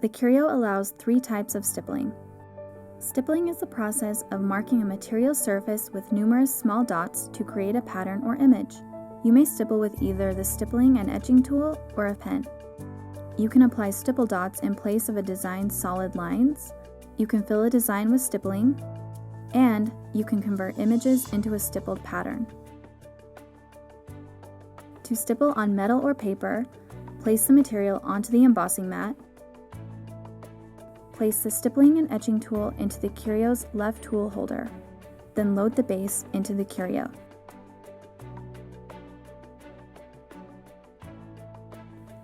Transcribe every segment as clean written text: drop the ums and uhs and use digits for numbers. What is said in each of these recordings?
The Curio allows 3 types of stippling. Stippling is the process of marking a material surface with numerous small dots to create a pattern or image. You may stipple with either the stippling and etching tool or a pen. You can apply stipple dots in place of a design's solid lines. You can fill a design with stippling, and you can convert images into a stippled pattern. To stipple on metal or paper, place the material onto the embossing mat. Place the stippling and etching tool into the Curio's left tool holder, then load the base into the Curio.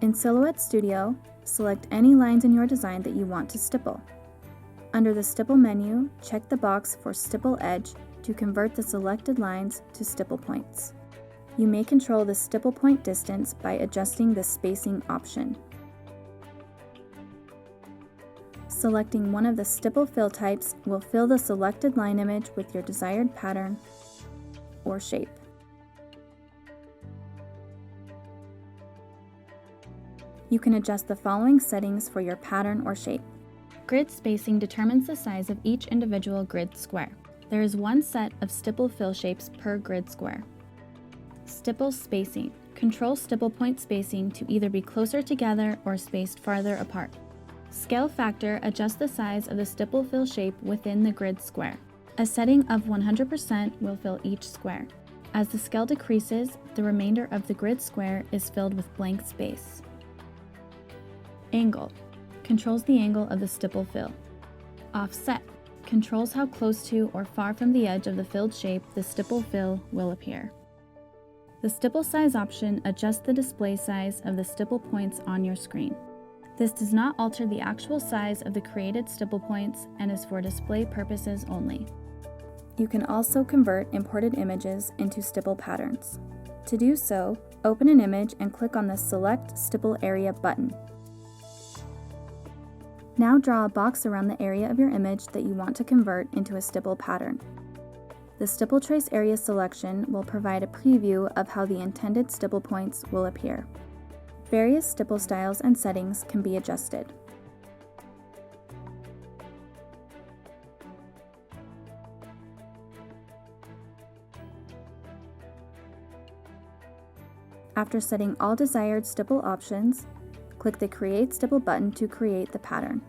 In Silhouette Studio, select any lines in your design that you want to stipple. Under the Stipple menu, check the box for Stipple Edge to convert the selected lines to stipple points. You may control the stipple point distance by adjusting the spacing option. Selecting one of the stipple fill types will fill the selected line image with your desired pattern or shape. You can adjust the following settings for your pattern or shape. Grid spacing determines the size of each individual grid square. There is one set of stipple fill shapes per grid square. Stipple spacing. Control stipple point spacing to either be closer together or spaced farther apart. Scale factor adjusts the size of the stipple fill shape within the grid square. A setting of 100% will fill each square. As the scale decreases, the remainder of the grid square is filled with blank space. Angle controls the angle of the stipple fill. Offset controls how close to or far from the edge of the filled shape the stipple fill will appear. The stipple size option adjusts the display size of the stipple points on your screen. This does not alter the actual size of the created stipple points and is for display purposes only. You can also convert imported images into stipple patterns. To do so, open an image and click on the Select Stipple Area button. Now draw a box around the area of your image that you want to convert into a stipple pattern. The Stipple Trace Area selection will provide a preview of how the intended stipple points will appear. Various stipple styles and settings can be adjusted. After setting all desired stipple options, click the Create Stipple button to create the pattern.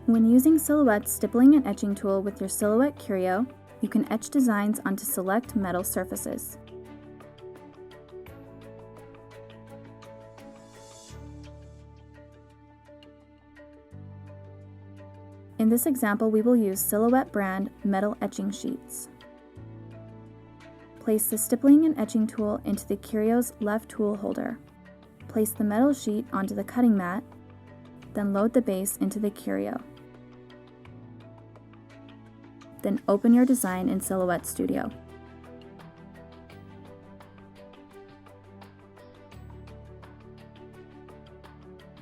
When using Silhouette's stippling and etching tool with your Silhouette Curio, you can etch designs onto select metal surfaces. In this example, we will use Silhouette brand metal etching sheets. Place the stippling and etching tool into the Curio's left tool holder. Place the metal sheet onto the cutting mat, then load the base into the Curio. Then open your design in Silhouette Studio.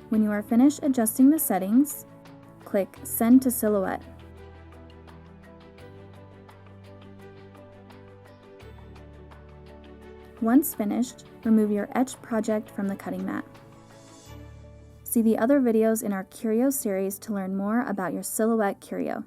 When you are finished adjusting the settings, click Send to Silhouette. Once finished, remove your etched project from the cutting mat. See the other videos in our Curio series to learn more about your Silhouette Curio.